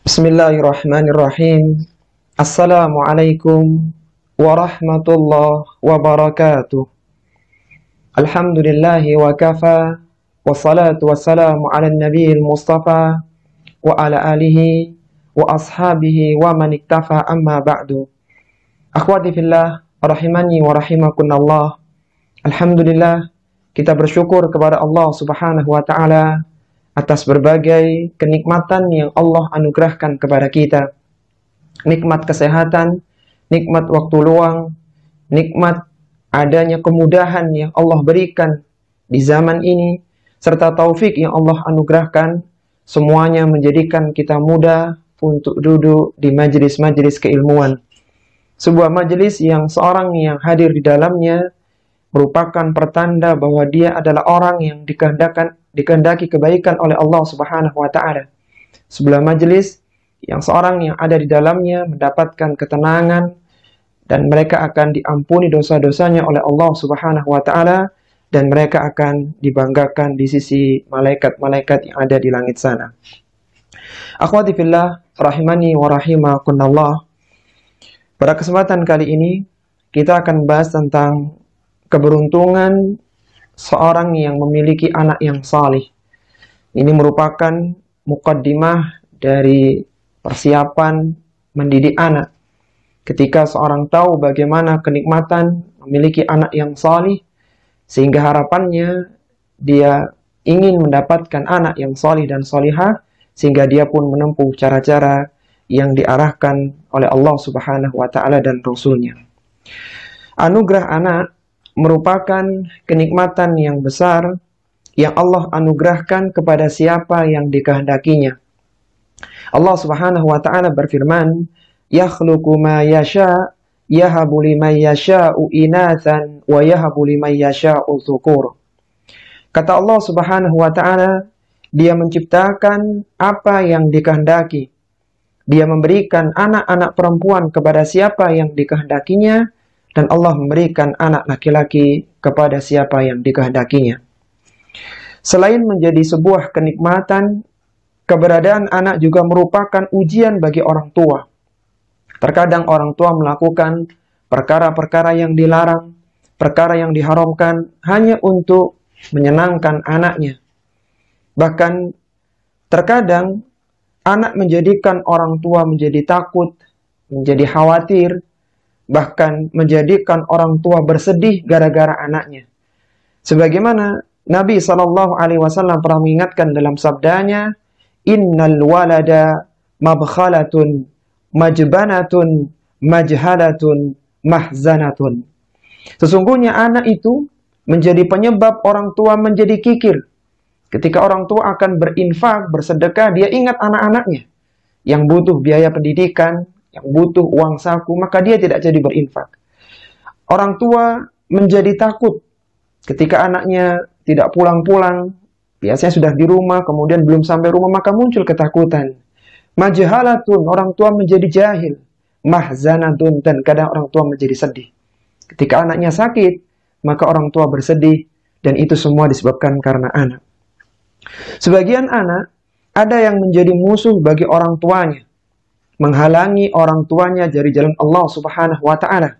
Bismillahirrahmanirrahim. Assalamualaikum warahmatullahi wabarakatuh. Alhamdulillahi wa kafa, wassalatu wassalamu ala nabiyil mustafa wa ala alihi wa ashabihi wa man iktafa, amma ba'du. Akhwati fillah, rahimani wa rahimakunallah. Alhamdulillah, kita bersyukur kepada Allah Subhanahu wa ta'ala atas berbagai kenikmatan yang Allah anugerahkan kepada kita. Nikmat kesehatan, nikmat waktu luang, nikmat adanya kemudahan yang Allah berikan di zaman ini, serta taufik yang Allah anugerahkan, semuanya menjadikan kita mudah untuk duduk di majelis-majelis keilmuan. Sebuah majelis yang seorang yang hadir di dalamnya merupakan pertanda bahwa dia adalah orang yang dikehendaki kebaikan oleh Allah Subhanahu wa ta'ala. Sebuah majelis yang seorang yang ada di dalamnya mendapatkan ketenangan dan mereka akan diampuni dosa-dosanya oleh Allah Subhanahu wa ta'ala dan mereka akan dibanggakan di sisi malaikat-malaikat yang ada di langit sana. Akhwati fillah, rahimani wa rahimakunallah. Pada kesempatan kali ini kita akan bahas tentang keberuntungan seorang yang memiliki anak yang salih. Ini merupakan mukaddimah dari persiapan mendidik anak. Ketika seorang tahu bagaimana kenikmatan memiliki anak yang salih, sehingga harapannya dia ingin mendapatkan anak yang salih dan salihah, sehingga dia pun menempuh cara-cara yang diarahkan oleh Allah Subhanahu wa ta'ala dan Rasulnya. Anugerah anak merupakan kenikmatan yang besar yang Allah anugerahkan kepada siapa yang dikehendakinya. Allah Subhanahu wa ta'ala berfirman, "Yakhluqu ma yasha, yahabu liman yasha'u inathan wa yahabu liman yasha'u dhukur." Kata Allah Subhanahu wa ta'ala, Dia menciptakan apa yang dikehendaki. Dia memberikan anak-anak perempuan kepada siapa yang dikehendakinya, dan Allah memberikan anak laki-laki kepada siapa yang dikehendakinya. Selain menjadi sebuah kenikmatan, keberadaan anak juga merupakan ujian bagi orang tua. Terkadang orang tua melakukan perkara-perkara yang dilarang, perkara yang diharamkan hanya untuk menyenangkan anaknya. Bahkan terkadang anak menjadikan orang tua menjadi takut, menjadi khawatir, bahkan menjadikan orang tua bersedih gara-gara anaknya. Sebagaimana Nabi SAW pernah mengingatkan dalam sabdanya, "Innal walada mabkhalatun, majbanatun, majhalatun, mahzanatun." Sesungguhnya anak itu menjadi penyebab orang tua menjadi kikir. Ketika orang tua akan berinfak, bersedekah, dia ingat anak-anaknya yang butuh biaya pendidikan, yang butuh uang saku, maka dia tidak jadi berinfak. Orang tua menjadi takut ketika anaknya tidak pulang-pulang, biasanya sudah di rumah, kemudian belum sampai rumah, maka muncul ketakutan. Majhalatun, orang tua menjadi jahil. Mahzanatun, dan kadang orang tua menjadi sedih. Ketika anaknya sakit, maka orang tua bersedih, dan itu semua disebabkan karena anak. Sebagian anak ada yang menjadi musuh bagi orang tuanya, menghalangi orang tuanya dari jalan Allah Subhanahu wa ta'ala,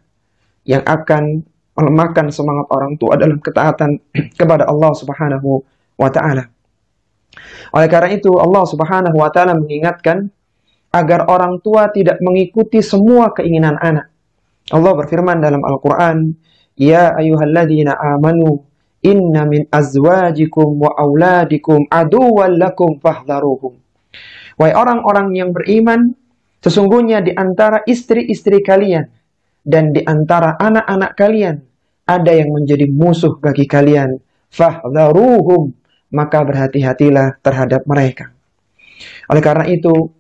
yang akan melemahkan semangat orang tua dalam ketaatan kepada Allah Subhanahu wa ta'ala. Oleh karena itu Allah Subhanahu wa ta'ala mengingatkan agar orang tua tidak mengikuti semua keinginan anak. Allah berfirman dalam Al-Quran, "Ya ayyuhalladzina amanu, inna min azwajikum wa auladikum aduwwan lakum fahdharuhum." Wahai orang-orang yang beriman, sesungguhnya di antara istri-istri kalian dan di antara anak-anak kalian ada yang menjadi musuh bagi kalian. Fahdharuhum, maka berhati-hatilah terhadap mereka. Oleh karena itu,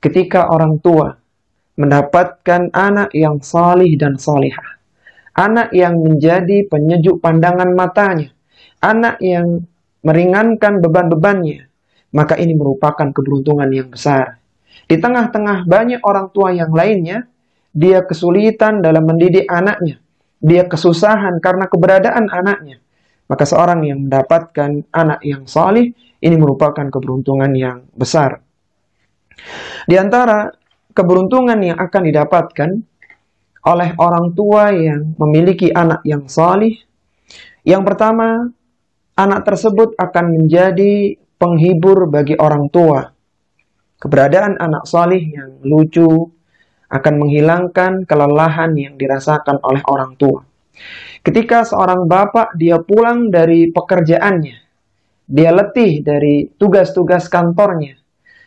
ketika orang tua mendapatkan anak yang salih dan salihah, anak yang menjadi penyejuk pandangan matanya, anak yang meringankan beban-bebannya, maka ini merupakan keberuntungan yang besar. Di tengah-tengah banyak orang tua yang lainnya, dia kesulitan dalam mendidik anaknya, dia kesusahan karena keberadaan anaknya. Maka seorang yang mendapatkan anak yang salih, ini merupakan keberuntungan yang besar. Di antara keberuntungan yang akan didapatkan oleh orang tua yang memiliki anak yang salih, yang pertama, anak tersebut akan menjadi penghibur bagi orang tua. Keberadaan anak salih yang lucu akan menghilangkan kelelahan yang dirasakan oleh orang tua. Ketika seorang bapak dia pulang dari pekerjaannya, dia letih dari tugas-tugas kantornya,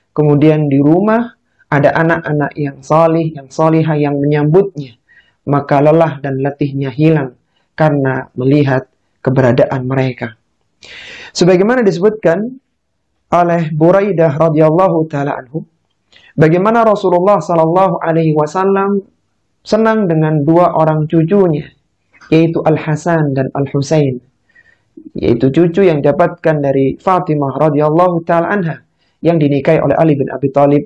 kemudian di rumah ada anak-anak yang salih, yang salihah yang menyambutnya, maka lelah dan letihnya hilang karena melihat keberadaan mereka. Sebagaimana disebutkan oleh Buraidah radhiyallahu taala anhu, bagaimana Rasulullah sallallahu alaihi wasallam senang dengan dua orang cucunya, yaitu Al-Hasan dan Al-Husain, yaitu cucu yang didapatkan dari Fatimah radhiyallahu taala anha yang dinikahi oleh Ali bin Abi Thalib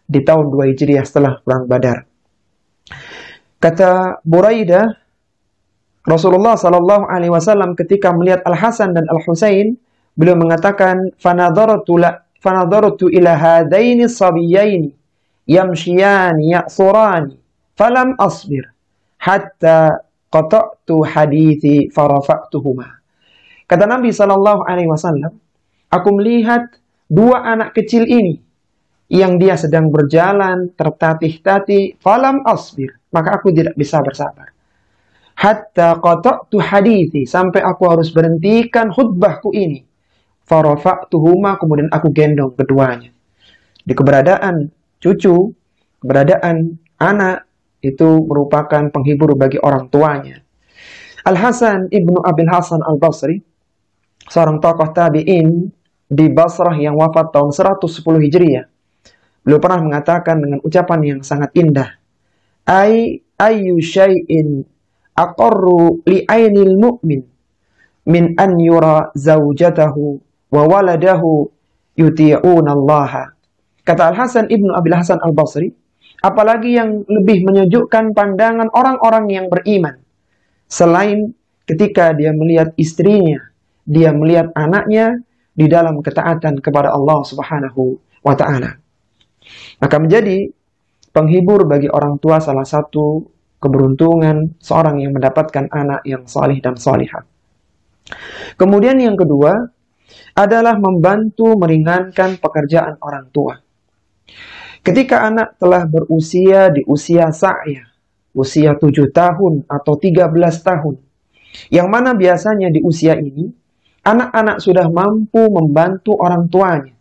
di tahun 2 Hijriah setelah perang Badar. Kata Buraidah, Rasulullah sallallahu alaihi wasallam ketika melihat Al-Hasan dan Al-Husain, beliau mengatakan, "Fanadartu ila hadaini sabiyaini yamshiyani ya'surani falam asbir hatta qata'tu hadithi farafa'tuhuma." Kata Nabi sallallahu alaihi wasallam, aku melihat dua anak kecil ini yang dia sedang berjalan tertatih-tatih, falam asbir, maka aku tidak bisa bersabar. Hatta qata'tu hadithi, sampai aku harus berhentikan khutbahku ini. Farafa'tuhuma, kemudian aku gendong keduanya. Di keberadaan cucu, keberadaan anak itu merupakan penghibur bagi orang tuanya. Al-Hasan ibnu Abil Hasan Al-Basri, seorang tokoh tabi'in di Basrah yang wafat tahun 110 Hijriah. Beliau pernah mengatakan dengan ucapan yang sangat indah, Ayyu syai'in aqarru li'ainil mu'min min an yura zawjatahu wa waladahu yuti'unallaha. Kata Al-Hasan ibnu Abil Hasan Al-Basri, apalagi yang lebih menyejukkan pandangan orang-orang yang beriman selain ketika dia melihat istrinya, dia melihat anaknya di dalam ketaatan kepada Allah Subhanahu wa ta'ala. Maka menjadi penghibur bagi orang tua salah satu keberuntungan seorang yang mendapatkan anak yang salih dan salihah. Kemudian yang kedua adalah membantu meringankan pekerjaan orang tua. Ketika anak telah berusia di usia sa'ya, usia 7 tahun atau 13 tahun, yang mana biasanya di usia ini, anak-anak sudah mampu membantu orang tuanya.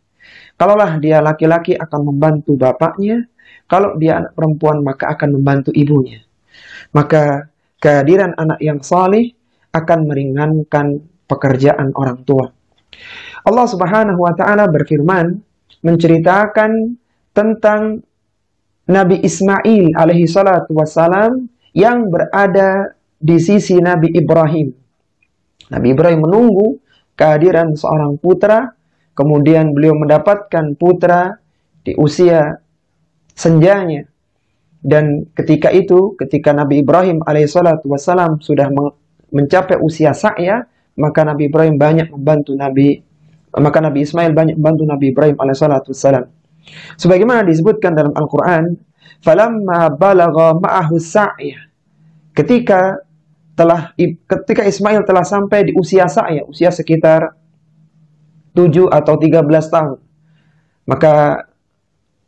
Kalaulah dia laki-laki akan membantu bapaknya, kalau dia anak perempuan maka akan membantu ibunya. Maka kehadiran anak yang salih akan meringankan pekerjaan orang tua. Allah Subhanahu wa ta'ala berfirman menceritakan tentang Nabi Ismail alaihi salatu wassalam yang berada di sisi Nabi Ibrahim. Nabi Ibrahim menunggu kehadiran seorang putra, kemudian beliau mendapatkan putra di usia senjanya. Dan ketika itu, ketika Nabi Ibrahim alaihi salatu wassalam sudah mencapai usia sa'ya, maka Nabi Ibrahim banyak membantu maka Nabi Ismail banyak membantu Nabi Ibrahim alaihissalatu wassalam. Sebagaimana disebutkan dalam Al-Quran, falamma balagha ma'ahu sa'ya, ketika Ismail telah sampai di usia sa'ya, usia sekitar 7 atau 13 tahun, maka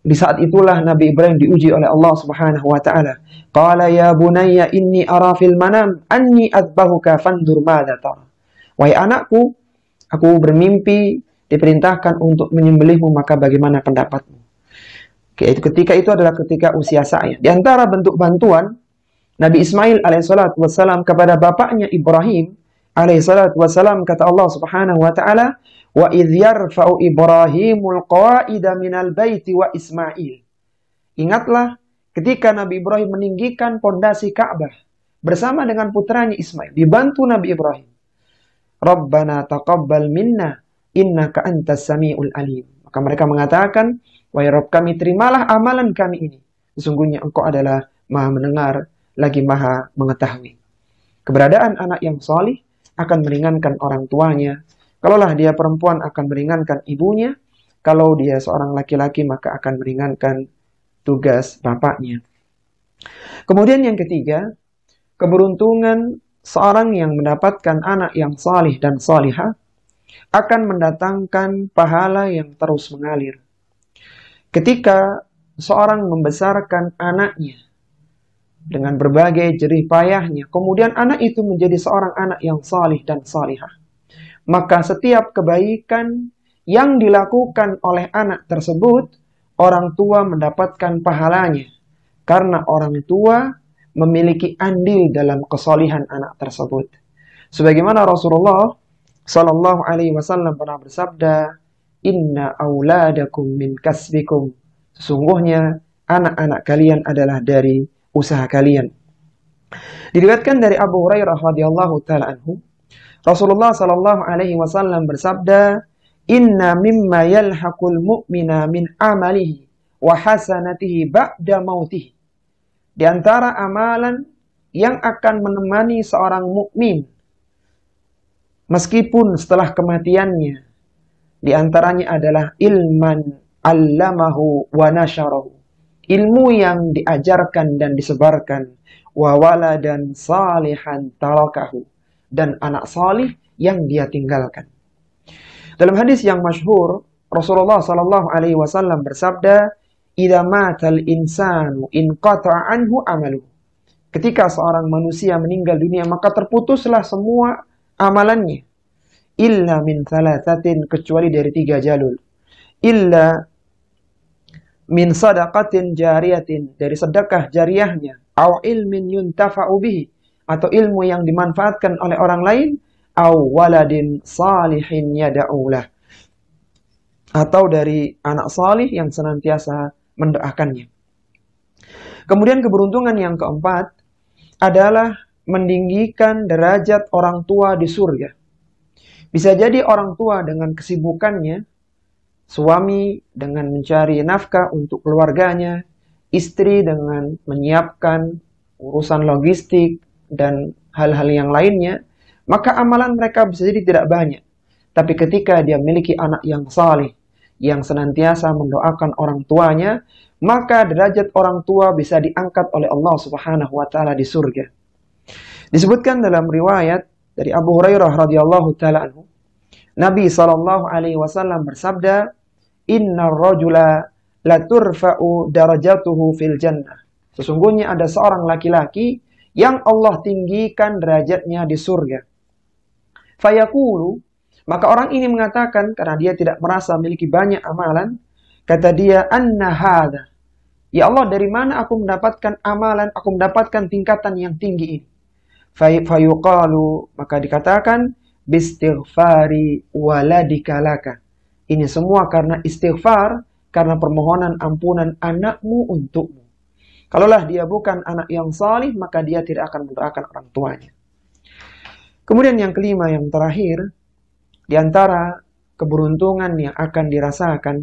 di saat itulah Nabi Ibrahim diuji oleh Allah Subhanahu wa ta'ala. Qala ya bunayya inni ara fil manam anni adbahuka fandur madza tara. Wahai anakku, aku bermimpi diperintahkan untuk menyembelihmu, maka bagaimana pendapatmu? Ketika itu adalah ketika usia sa'ya. Di antara bentuk bantuan Nabi Ismail alaihissalatu wassalam kepada bapaknya Ibrahim alaihissalatu wassalam, kata Allah Subhanahu wa ta'ala, wa idh yarfa'u Ibrahimul qawa'ida minal baiti wa Ismail. Ingatlah ketika Nabi Ibrahim meninggikan pondasi Ka'bah bersama dengan putranya Ismail, dibantu Nabi Ibrahim. Rabbana taqabbal minna innaka antas sami'ul alim. Maka mereka mengatakan, wahai Rabb kami, terimalah amalan kami ini. Sesungguhnya engkau adalah maha mendengar lagi maha mengetahui. Keberadaan anak yang salih akan meringankan orang tuanya. Kalaulah dia perempuan akan meringankan ibunya. Kalau dia seorang laki-laki, maka akan meringankan tugas bapaknya. Kemudian yang ketiga, keberuntungan seorang yang mendapatkan anak yang salih dan salihah akan mendatangkan pahala yang terus mengalir. Ketika seorang membesarkan anaknya dengan berbagai jerih payahnya, kemudian anak itu menjadi seorang anak yang salih dan salihah, maka setiap kebaikan yang dilakukan oleh anak tersebut, orang tua mendapatkan pahalanya. Karena orang tua memiliki andil dalam kesalihan anak tersebut. Sebagaimana Rasulullah Sallallahu Alaihi Wasallam pernah bersabda, Inna auladakum min kasbikum. Sesungguhnya anak-anak kalian adalah dari usaha kalian. Diriwayatkan dari Abu Hurairah radhiyallahu taala anhu, Rasulullah Sallallahu Alaihi Wasallam bersabda, Inna mimma yalhaqul mu'mina min amalihi wa hasanatihi ba'da mautihi. Di antara amalan yang akan menemani seorang mukmin meskipun setelah kematiannya, di antaranya adalah ilman allamahu wa nasyarahu. Ilmu yang diajarkan dan disebarkan, wa waladan salihan tarakahu, dan anak salih yang dia tinggalkan. Dalam hadis yang masyhur, Rasulullah sallallahu alaihi wasallam bersabda, "Idza matal insanu inqata'a anhu amaluhu." Ketika seorang manusia meninggal dunia, maka terputuslah semua amalannya. Illa min thalathatin, kecuali dari 3 jalur. Illa min sadaqatin jariyatin, dari sedekah jariahnya, au ilmin yuntafa'u bihi, atau ilmu yang dimanfaatkan oleh orang lain, au waladin salihin yada'ulah, atau dari anak salih yang senantiasa mendoakannya. Kemudian keberuntungan yang keempat adalah meninggikan derajat orang tua di surga. Bisa jadi orang tua dengan kesibukannya, suami dengan mencari nafkah untuk keluarganya, istri dengan menyiapkan urusan logistik dan hal-hal yang lainnya, maka amalan mereka bisa jadi tidak banyak. Tapi ketika dia memiliki anak yang saleh, yang senantiasa mendoakan orang tuanya, maka derajat orang tua bisa diangkat oleh Allah Subhanahu wa taala di surga. Disebutkan dalam riwayat dari Abu Hurairah radhiyallahu taala anhu, Nabi sallallahu alaihi wasallam bersabda, "Innar rajula la turfa'u darajatuhu fil jannah." Sesungguhnya ada seorang laki-laki yang Allah tinggikan derajatnya di surga. Fayaqulu, maka orang ini mengatakan, karena dia tidak merasa memiliki banyak amalan, kata dia, "Anna hadha." Ya Allah, dari mana aku mendapatkan amalan, aku mendapatkan tingkatan yang tinggi ini? Fayuqalu, maka dikatakan, "Bistighfari waladika laka." Ini semua karena istighfar, karena permohonan ampunan anakmu untukmu. Kalaulah dia bukan anak yang salih, maka dia tidak akan mendoakan orang tuanya. Kemudian yang kelima, yang terakhir, di antara keberuntungan yang akan dirasakan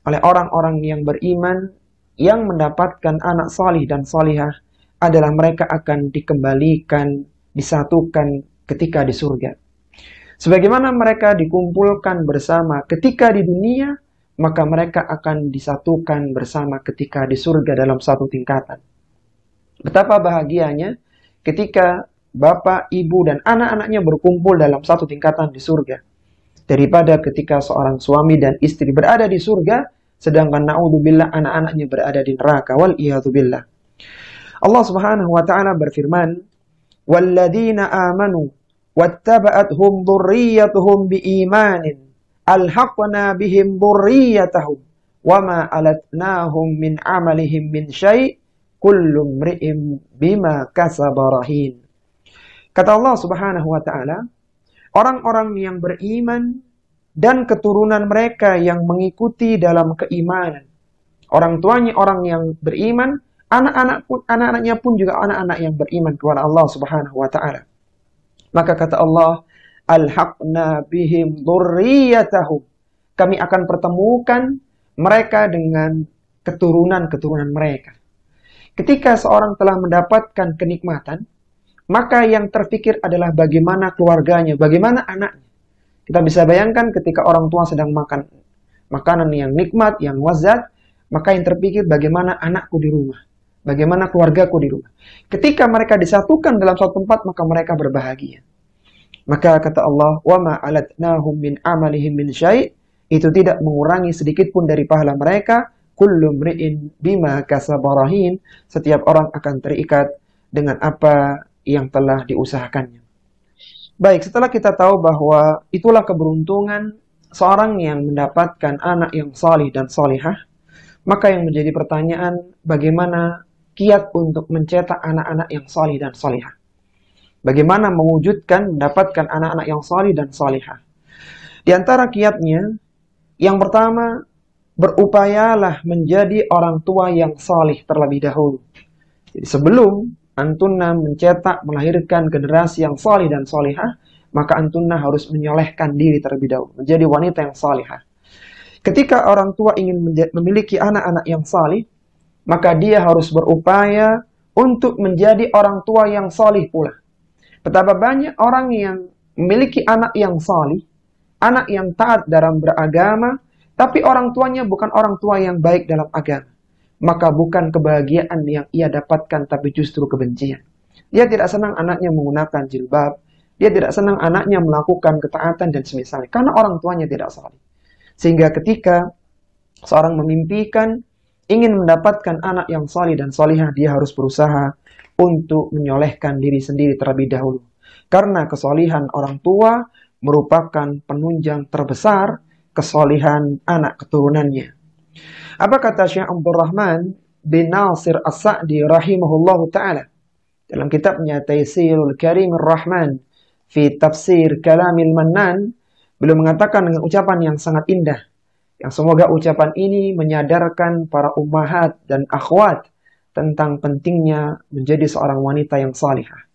oleh orang-orang yang beriman yang mendapatkan anak salih dan salihah adalah mereka akan dikembalikan, disatukan ketika di surga. Sebagaimana mereka dikumpulkan bersama ketika di dunia, maka mereka akan disatukan bersama ketika di surga dalam satu tingkatan. Betapa bahagianya ketika bapak, ibu, dan anak-anaknya berkumpul dalam satu tingkatan di surga. Daripada ketika seorang suami dan istri berada di surga, sedangkan na'udzubillah anak-anaknya berada di neraka. Wal'iyadzubillah. Allah Subhanahu wa ta'ala berfirman, "Walladzina amanu wattaba'athum dzurriyyatuhum biimanin alhaqna bihim dzurriyyatahum wama alatnahum min amalihim min syai' kullu imri'in bima kasaba rahin." Kata Allah Subhanahu wa ta'ala, orang-orang yang beriman dan keturunan mereka yang mengikuti dalam keimanan. Orang tuanya orang yang beriman, anak-anaknya pun juga anak-anak yang beriman kepada Allah Subhanahu wa ta'ala. Maka kata Allah, "Alhaqna bihim dzurriyyatahum." Kami akan pertemukan mereka dengan keturunan-keturunan mereka. Ketika seorang telah mendapatkan kenikmatan, maka yang terpikir adalah bagaimana keluarganya, bagaimana anaknya. Kita bisa bayangkan ketika orang tua sedang makan makanan yang nikmat, yang wazat, maka yang terpikir bagaimana anakku di rumah, bagaimana keluargaku di rumah. Ketika mereka disatukan dalam suatu tempat, maka mereka berbahagia. Maka kata Allah, wa ma alatnahum min amalihim min syai', itu tidak mengurangi sedikit pun dari pahala mereka. Kullu mri'in bima kasaba rahin, setiap orang akan terikat dengan apa yang telah diusahakannya. Baik, setelah kita tahu bahwa itulah keberuntungan seorang yang mendapatkan anak yang salih dan salihah, maka yang menjadi pertanyaan, bagaimana kiat untuk mencetak anak-anak yang salih dan salihah? Bagaimana mewujudkan mendapatkan anak-anak yang salih dan salihah? Di antara kiatnya, yang pertama, berupayalah menjadi orang tua yang salih terlebih dahulu. Jadi sebelum antunna mencetak, melahirkan generasi yang salih dan salihah, maka antunna harus menyolehkan diri terlebih dahulu, menjadi wanita yang salihah. Ketika orang tua ingin memiliki anak-anak yang salih, maka dia harus berupaya untuk menjadi orang tua yang salih pula. Betapa banyak orang yang memiliki anak yang salih, anak yang taat dalam beragama, tapi orang tuanya bukan orang tua yang baik dalam agama. Maka bukan kebahagiaan yang ia dapatkan, tapi justru kebencian. Dia tidak senang anaknya menggunakan jilbab, dia tidak senang anaknya melakukan ketaatan dan semisalnya, karena orang tuanya tidak salih. Sehingga ketika seorang memimpikan ingin mendapatkan anak yang salih dan salihah, dia harus berusaha untuk menyolehkan diri sendiri terlebih dahulu. Karena kesalihan orang tua merupakan penunjang terbesar kesalihan anak keturunannya. Apa kata Syekh Abdurrahman bin Nasir As-Sa'di rahimahullahu ta'ala dalam kitabnya Taysirul Karimir Rahman fi Tafsir Kalamil Mannan? Beliau mengatakan dengan ucapan yang sangat indah, yang semoga ucapan ini menyadarkan para ummahat dan akhwat tentang pentingnya menjadi seorang wanita yang salihah.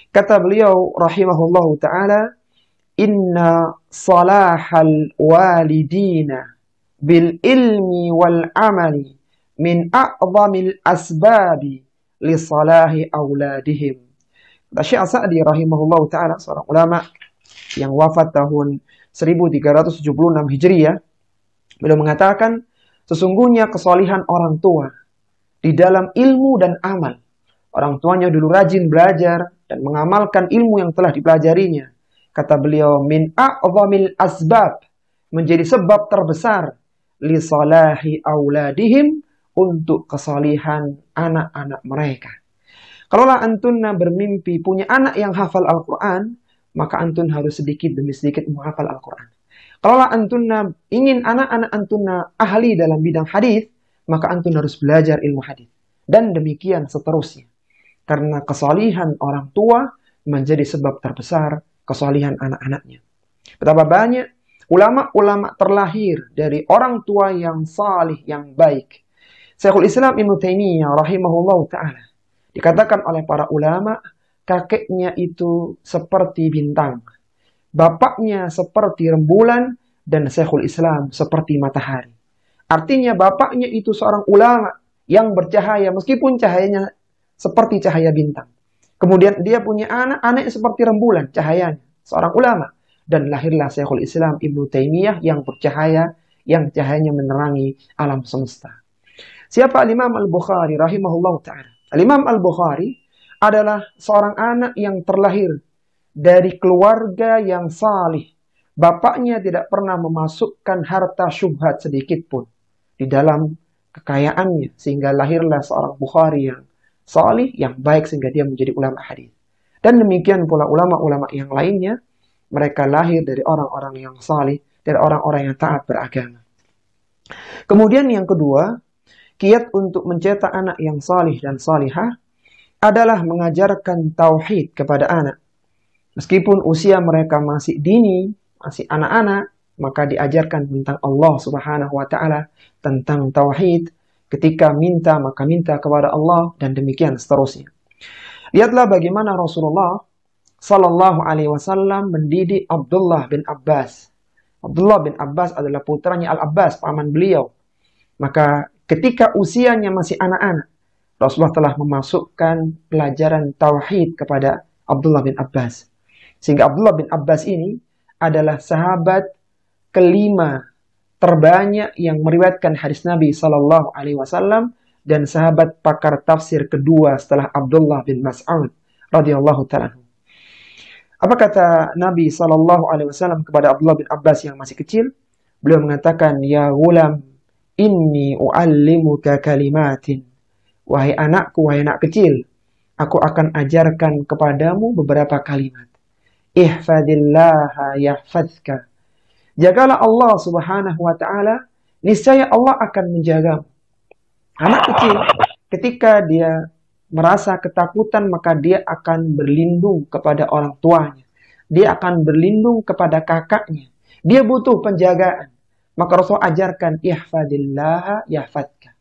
Kata beliau rahimahullahu ta'ala, inna salahal walidina bil ilmi wal amali min a'zamil asbabi li salahi auladihim. Syekh Sa'di rahimahullahu ta'ala, seorang ulama yang wafat tahun 1376 Hijriah, beliau mengatakan, sesungguhnya kesalihan orang tua di dalam ilmu dan amal. Orang tuanya dulu rajin belajar dan mengamalkan ilmu yang telah dipelajarinya. Kata beliau, min a'zamil asbab, menjadi sebab terbesar li salahi auladihim, untuk kesalihan anak-anak mereka. Kalaulah antunna bermimpi punya anak yang hafal Al-Quran, maka antun harus sedikit demi sedikit menghafal Al-Quran. Kalaulah antunna ingin anak-anak antunna ahli dalam bidang hadis, maka antun harus belajar ilmu hadis. Dan demikian seterusnya. Karena kesalihan orang tua menjadi sebab terbesar kesalihan anak-anaknya. Betapa banyak ulama-ulama terlahir dari orang tua yang salih, yang baik. Syekhul Islam Ibnu Taimiyah rahimahullahu ta'ala, dikatakan oleh para ulama, kakeknya itu seperti bintang, bapaknya seperti rembulan, dan Syekhul Islam seperti matahari. Artinya bapaknya itu seorang ulama yang bercahaya, meskipun cahayanya seperti cahaya bintang. Kemudian dia punya anak seperti rembulan, cahayanya, seorang ulama. Dan lahirlah Syekhul Islam Ibnu Taimiyah yang bercahaya, yang cahayanya menerangi alam semesta. Siapa Al-Imam Al-Bukhari rahimahullah ta'ala? Al-Imam Al-Bukhari adalah seorang anak yang terlahir dari keluarga yang salih. Bapaknya tidak pernah memasukkan harta syubhat sedikit pun di dalam kekayaannya, sehingga lahirlah seorang Bukhari yang salih, yang baik, sehingga dia menjadi ulama hadis. Dan demikian pula ulama-ulama yang lainnya, mereka lahir dari orang-orang yang salih, dari orang-orang yang taat beragama. Kemudian yang kedua, kiat untuk mencetak anak yang salih dan salihah adalah mengajarkan tauhid kepada anak. Meskipun usia mereka masih dini, masih anak-anak, maka diajarkan tentang Allah Subhanahu wa ta'ala, tentang tauhid. Ketika minta, maka minta kepada Allah, dan demikian seterusnya. Lihatlah bagaimana Rasulullah Sallallahu Alaihi Wasallam mendidik Abdullah bin Abbas. Abdullah bin Abbas adalah putranya Al-Abbas, paman beliau. Maka ketika usianya masih anak-anak, Rasulullah telah memasukkan pelajaran tauhid kepada Abdullah bin Abbas. Sehingga Abdullah bin Abbas ini adalah sahabat kelima terbanyak yang meriwayatkan hadis Nabi Sallallahu Alaihi Wasallam dan sahabat pakar tafsir kedua setelah Abdullah bin Mas'ud radhiyallahu taala. Apa kata Nabi Sallallahu Alaihi Wasallam kepada Abdullah bin Abbas yang masih kecil? Beliau mengatakan, ya gulam, inni u'allimuka kalimatin. Wahai anakku, wahai anak kecil, aku akan ajarkan kepadamu beberapa kalimat. Ihfadillaha yahfazka. Jagalah Allah Subhanahu wa taala, niscaya Allah akan menjagamu. Anak kecil ketika dia merasa ketakutan, maka dia akan berlindung kepada orang tuanya. Dia akan berlindung kepada kakaknya. Dia butuh penjagaan. Maka Rasul ajarkan, ihfadillaha yahfadka.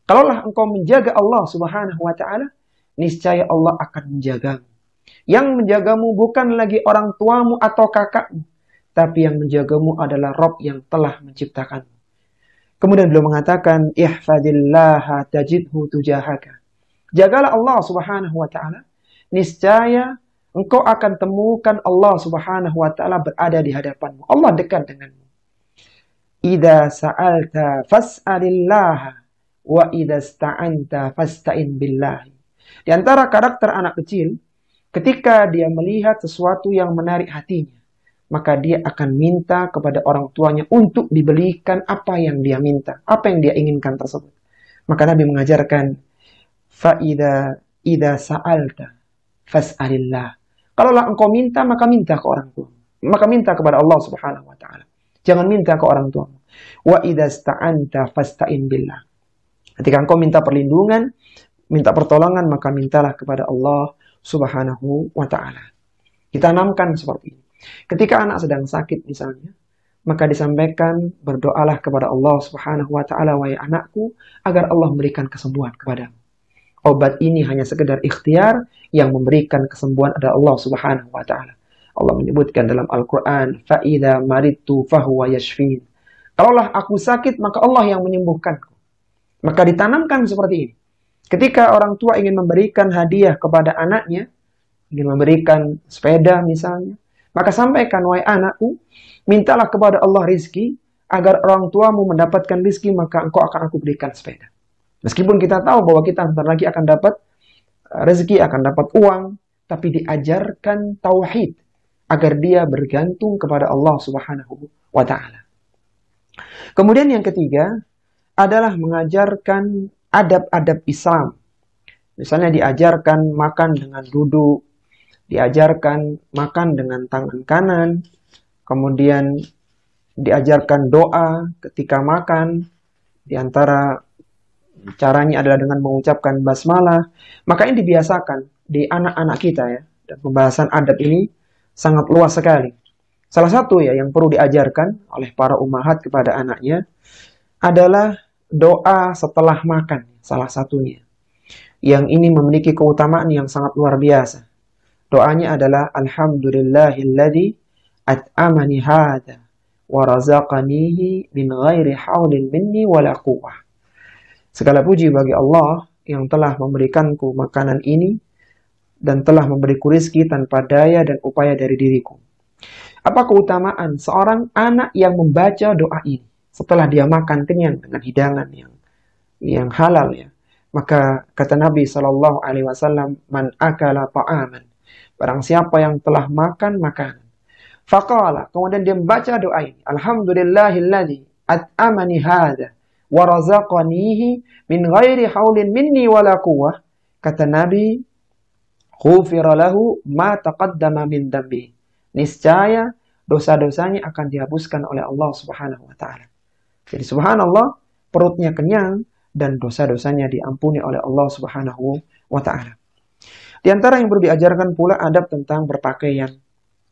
Kalaulah engkau menjaga Allah Subhanahu wa taala, niscaya Allah akan menjagamu. Yang menjagamu bukan lagi orang tuamu atau kakakmu, tapi yang menjagamu adalah Rabb yang telah menciptakanmu. Kemudian beliau mengatakan, ihfadillaha tajidhu tujahaka. Jagalah Allah Subhanahu wa taala, niscaya engkau akan temukan Allah Subhanahu wa taala berada di hadapanmu. Allah dekat denganmu. Idza sa'alta fas'alillaha wa idza sta'anta fasta'in billahi. Di antara karakter anak kecil, ketika dia melihat sesuatu yang menarik hatinya, maka dia akan minta kepada orang tuanya untuk dibelikan apa yang dia minta, apa yang dia inginkan tersebut. Maka Nabi mengajarkan, idza sa'alta fas'alillah. Kalaulah engkau minta, maka minta ke orang tua. Maka minta kepada Allah Subhanahu wa taala. Jangan minta ke orang tuamu. Wa idza sta'anta fasta'in billah. Ketika engkau minta perlindungan, minta pertolongan, maka mintalah kepada Allah Subhanahu wa taala. Ditanamkan seperti ini. Ketika anak sedang sakit misalnya, maka disampaikan, berdoalah kepada Allah Subhanahu wa taala, wahai anakku, agar Allah memberikan kesembuhan kepadamu. Obat ini hanya sekedar ikhtiar, yang memberikan kesembuhan adalah Allah Subhanahu wa taala. Allah menyebutkan dalam Al-Qur'an, fa idza maridtu fahuwa yashfin. Kalaulah aku sakit, maka Allah yang menyembuhkanku. Maka ditanamkan seperti ini. Ketika orang tua ingin memberikan hadiah kepada anaknya, ingin memberikan sepeda misalnya, maka sampaikan, wahai anakku, mintalah kepada Allah rizki, agar orang tuamu mendapatkan rizki, maka engkau akan aku berikan sepeda. Meskipun kita tahu bahwa kita bentar lagi akan dapat rezeki, akan dapat uang, tapi diajarkan tauhid agar dia bergantung kepada Allah Subhanahu wa taala. Kemudian yang ketiga adalah mengajarkan adab-adab Islam. Misalnya diajarkan makan dengan duduk, diajarkan makan dengan tangan kanan, kemudian diajarkan doa ketika makan, di antara caranya adalah dengan mengucapkan basmalah. Maka ini dibiasakan di anak-anak kita ya. Dan pembahasan adab ini sangat luas sekali. Salah satu ya yang perlu diajarkan oleh para ummahat kepada anaknya adalah doa setelah makan. Salah satunya. Yang ini memiliki keutamaan yang sangat luar biasa. Doanya adalah alhamdulillahilladzi at'amani hadza wa razaqanihi min ghairi haulin minni wala quwwah. Segala puji bagi Allah yang telah memberikanku makanan ini dan telah memberiku rizki tanpa daya dan upaya dari diriku. Apa keutamaan seorang anak yang membaca doa ini setelah dia makan kenyang dengan hidangan yang halal ya? Maka kata Nabi Shallallahu Alaihi Wasallam, man akala ta'aman, barang siapa yang telah makan makanan, faqala, kemudian dia membaca doa ini, alhamdulillahilladzi at'amani hadza wa razaqanihi min ghairi haulin minni wala quwwah. Kata Nabi, ghufira lahu ma taqaddama min dambi. Niscaya dosa-dosanya akan dihapuskan oleh Allah Subhanahu wa taala. Jadi subhanallah, perutnya kenyang dan dosa-dosanya diampuni oleh Allah Subhanahu wa taala. Di antara yang perlu diajarkan pula adab tentang berpakaian.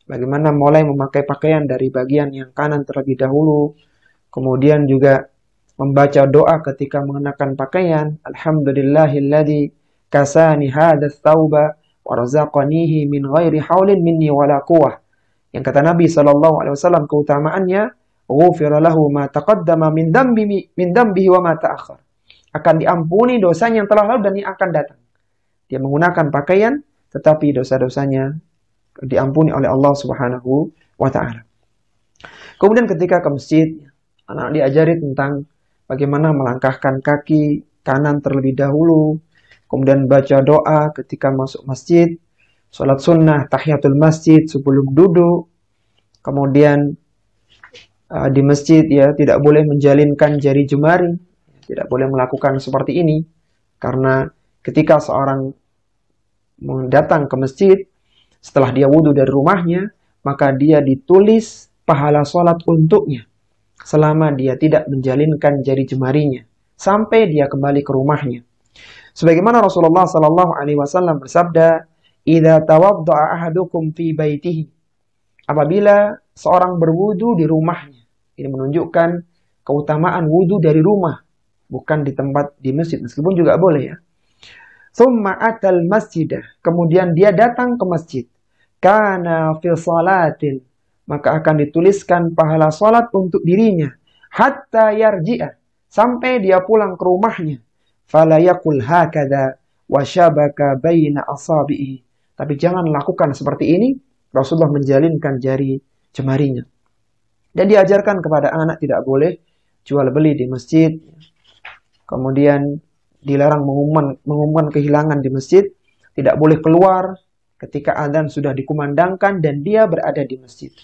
Bagaimana mulai memakai pakaian dari bagian yang kanan terlebih dahulu, kemudian juga membaca doa ketika mengenakan pakaian, alhamdulillahilladzi kasani hadzal thawba wa razaqanihi min ghairi haulin minni wala quwwah. Yang kata Nabi sallallahu alaihi wasallam keutamaannya, ghufira lahu ma taqaddama min dambihi wa ma ta'akhkhar. Akan diampuni dosanya yang telah lalu dan yang akan datang. Dia menggunakan pakaian tetapi dosa-dosanya diampuni oleh Allah Subhanahu wa taala. Kemudian ketika ke masjid, Anak diajari tentang bagaimana melangkahkan kaki kanan terlebih dahulu, kemudian baca doa ketika masuk masjid, sholat sunnah, tahiyatul masjid sebelum duduk, kemudian di masjid ya tidak boleh menjalinkan jari jemari, tidak boleh melakukan seperti ini, karena ketika seorang datang ke masjid, setelah dia wudhu dari rumahnya, maka dia ditulis pahala sholat untuknya, selama dia tidak menjalinkan jari jemarinya, sampai dia kembali ke rumahnya. Sebagaimana Rasulullah Sallallahu Alaihi Wasallam bersabda, "Idza tawadda'a ahadukum fi baitihi." Apabila seorang berwudu di rumahnya, ini menunjukkan keutamaan wudu dari rumah, bukan di tempat di masjid, meskipun juga boleh ya. Tsumma atal masjidah, kemudian dia datang ke masjid, kana fi salatin, maka akan dituliskan pahala salat untuk dirinya, hatta yarji'a, sampai dia pulang ke rumahnya. Fala yaqul hakadha wa syabaka baina asabihi, tapi jangan lakukan seperti ini. Rasulullah menjalinkan jari jemarinya. Dan diajarkan kepada anak tidak boleh jual beli di masjid. Kemudian dilarang mengumumkan kehilangan di masjid. Tidak boleh keluar ketika adzan sudah dikumandangkan dan dia berada di masjid.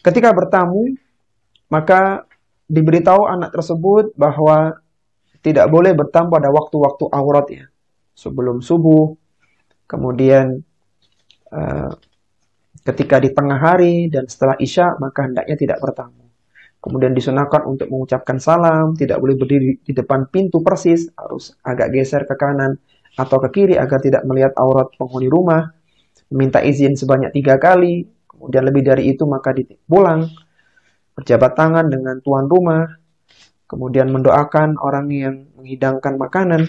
Ketika bertamu, maka diberitahu anak tersebut bahwa tidak boleh bertamu pada waktu-waktu aurat ya. Sebelum subuh, kemudian ketika di tengah hari dan setelah isya, maka hendaknya tidak bertamu. Kemudian disunahkan untuk mengucapkan salam, tidak boleh berdiri di depan pintu persis, harus agak geser ke kanan atau ke kiri agar tidak melihat aurat penghuni rumah. Minta izin sebanyak 3 kali, kemudian lebih dari itu maka pulang, berjabat tangan dengan tuan rumah, kemudian mendoakan orang yang menghidangkan makanan.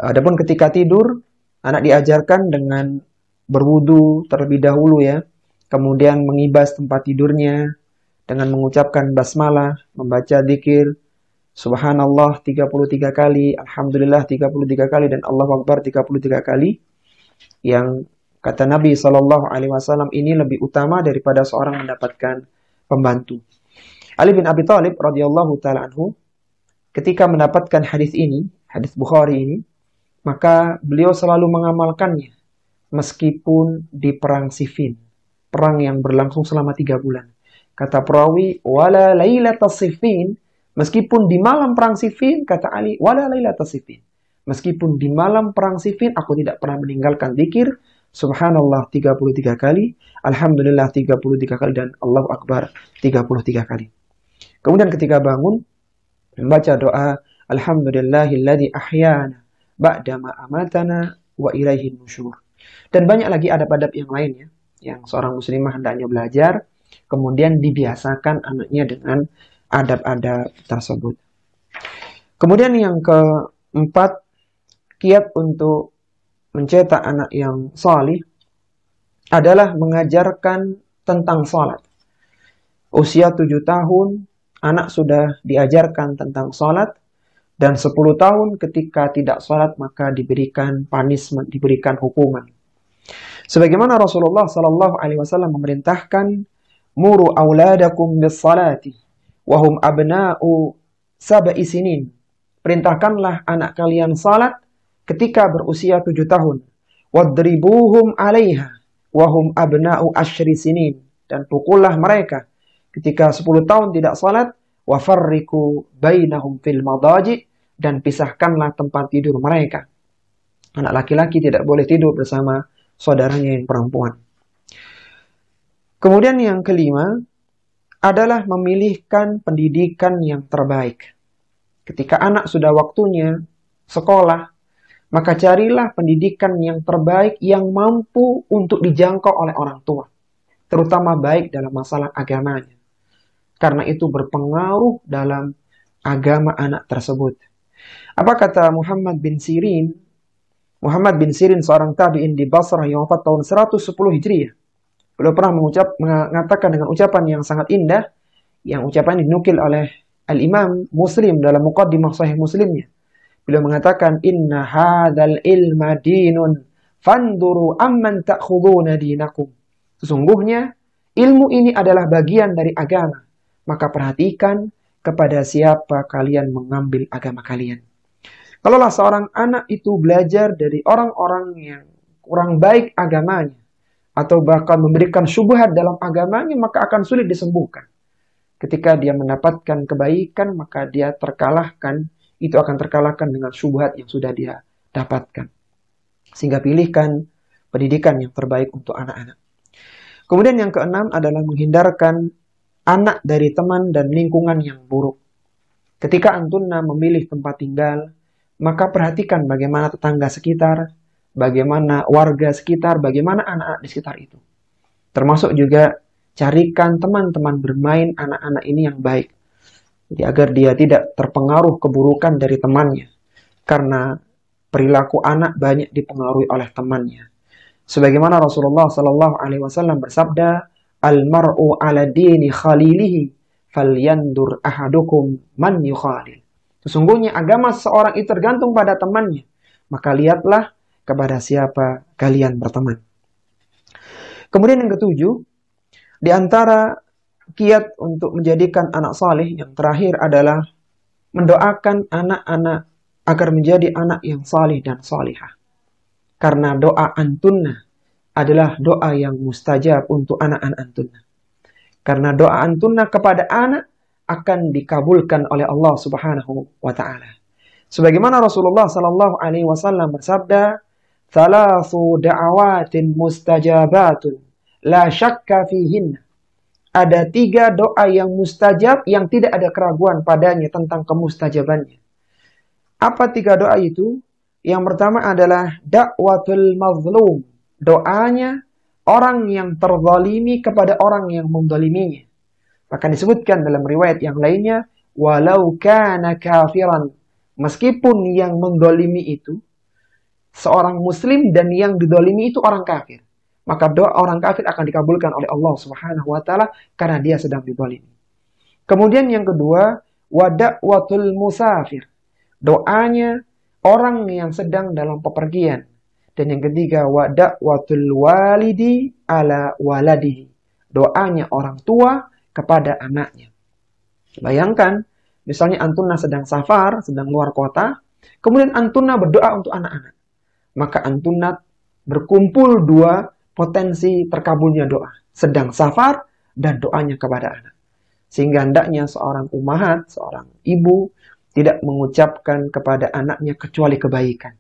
Adapun ketika tidur, anak diajarkan dengan berwudu terlebih dahulu ya, kemudian mengibas tempat tidurnya dengan mengucapkan basmalah, membaca zikir subhanallah 33 kali, alhamdulillah 33 kali, dan Allahu Akbar 33 kali, yang kata Nabi SAW ini lebih utama daripada seorang mendapatkan pembantu. Ali bin Abi Thalib radhiyallahu ta'ala anhu, ketika mendapatkan hadis ini, hadis Bukhari ini, maka beliau selalu mengamalkannya meskipun di perang Siffin, perang yang berlangsung selama 3 bulan. Kata perawi, wala lailatas Siffin, meskipun di malam perang Siffin, kata Ali, wala lailatas Siffin, meskipun di malam perang Siffin aku tidak pernah meninggalkan zikir subhanallah 33 kali, alhamdulillah 33 kali, dan Allahu Akbar 33 kali. Kemudian ketika bangun, membaca doa alhamdulillahilladzi ahyana ba'dama amatana wa ilaihin nusyur. Dan banyak lagi adab-adab yang lainnya yang seorang muslimah hendaknya belajar, kemudian dibiasakan anaknya dengan adab-adab tersebut. Kemudian yang keempat, kiat untuk mencetak anak yang salih adalah mengajarkan tentang salat. Usia 7 tahun, anak sudah diajarkan tentang salat, dan 10 tahun ketika tidak salat maka diberikan punishment, diberikan hukuman. Sebagaimana Rasulullah sallallahu alaihi wasallam memerintahkan, muru auladakum bis salati wa hum abna'u sab'i sinin. Perintahkanlah anak kalian salat ketika berusia 7 tahun. Wadribuhum 'alaiha wa hum abna'u asyri sinin. Dan pukullah mereka ketika 10 tahun tidak salat. Wa farriqu bainahum fil madaji, dan pisahkanlah tempat tidur mereka. Anak laki-laki tidak boleh tidur bersama saudaranya yang perempuan. Kemudian yang kelima adalah memilihkan pendidikan yang terbaik. Ketika anak sudah waktunya sekolah, maka carilah pendidikan yang terbaik yang mampu untuk dijangkau oleh orang tua, terutama baik dalam masalah agamanya. Karena itu berpengaruh dalam agama anak tersebut. Apa kata Muhammad bin Sirin? Muhammad bin Sirin seorang tabi'in di Basrah yang wafat tahun 110 Hijriah. Beliau pernah mengatakan dengan ucapan yang sangat indah, yang ucapan dinukil oleh Al-Imam Muslim dalam Muqaddimah Sahih Muslimnya. Beliau mengatakan, inna hadzal ilma dinun fanduru amman ta'khuduna dinakum. Sesungguhnya ilmu ini adalah bagian dari agama, maka perhatikan kepada siapa kalian mengambil agama kalian. Kalaulah seorang anak itu belajar dari orang-orang yang kurang baik agamanya, atau bahkan memberikan syubhat dalam agamanya, maka akan sulit disembuhkan. Ketika dia mendapatkan kebaikan, maka dia terkalahkan, itu akan terkalahkan dengan syubhat yang sudah dia dapatkan. Sehingga pilihkan pendidikan yang terbaik untuk anak-anak. Kemudian yang keenam adalah menghindarkan anak dari teman dan lingkungan yang buruk. Ketika antunna memilih tempat tinggal, maka perhatikan bagaimana tetangga sekitar, bagaimana warga sekitar, bagaimana anak-anak di sekitar itu. Termasuk juga carikan teman-teman bermain anak-anak ini yang baik. Jadi agar dia tidak terpengaruh keburukan dari temannya. Karena perilaku anak banyak dipengaruhi oleh temannya. Sebagaimana Rasulullah SAW bersabda, "Al-mar'u ala dini khalilihi, falyandur ahadukum man yukhalil." Sesungguhnya agama seseorang itu tergantung pada temannya. Maka lihatlah kepada siapa kalian berteman. Kemudian yang ketujuh, di antara kiat untuk menjadikan anak saleh yang terakhir adalah mendoakan anak-anak agar menjadi anak yang saleh dan salihah. Karena doa antunna adalah doa yang mustajab untuk anak-anak antunna. Karena doa antunna kepada anak akan dikabulkan oleh Allah Subhanahu wa taala. Sebagaimana Rasulullah sallallahu alaihi wasallam bersabda, "Thalathu da'awatin mustajabatun la syakka fihinna." Ada 3 doa yang mustajab yang tidak ada keraguan padanya tentang kemustajabannya. Apa 3 doa itu? Yang pertama adalah da'watul mazlum. Doanya orang yang terzalimi kepada orang yang menzaliminya. Bahkan disebutkan dalam riwayat yang lainnya, walau kana kafiran. Meskipun yang menzalimi itu seorang muslim dan yang dizalimi itu orang kafir, maka doa orang kafir akan dikabulkan oleh Allah Subhanahu wa taala karena dia sedang dizalimi. Kemudian yang kedua, wada'watul musafir. Doanya orang yang sedang dalam pepergian. Dan yang ketiga, wada'watul walidi ala waladihi. Doanya orang tua kepada anaknya. Bayangkan, misalnya antunna sedang safar, sedang luar kota, kemudian antunna berdoa untuk anak-anak. Maka antunna berkumpul 2 potensi terkabulnya doa. Sedang safar dan doanya kepada anak. Sehingga hendaknya seorang ummahat, seorang ibu, tidak mengucapkan kepada anaknya kecuali kebaikan.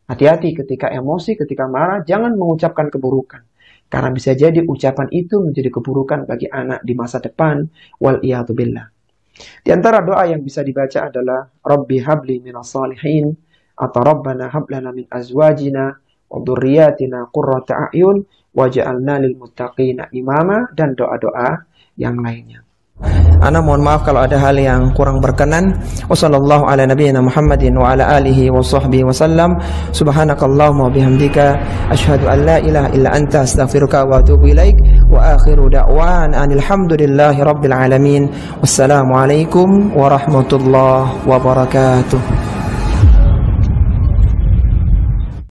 Hati-hati ketika emosi, ketika marah, jangan mengucapkan keburukan. Karena bisa jadi ucapan itu menjadi keburukan bagi anak di masa depan. Wal'iyadzubillah. Di antara doa yang bisa dibaca adalah Rabbi habli minas salihin, atau Rabbana hablana min azwajina wa dzurriyyatina qurrata a'yun waj'alna lil muttaqina imama, dan doa-doa yang lainnya. Ana mohon maaf kalau ada hal yang kurang berkenan. Wassallallahu ala nabiyyina Muhammadin wa ala alihi wa sahbihi wasallam. Subhanakallahumma wa bihamdika asyhadu an la ilaha illa anta astaghfiruka wa atubu ilaik. Wa akhiru da'wana anil hamdulillahi rabbil alamin. Wassalamu alaikum warahmatullahi wabarakatuh.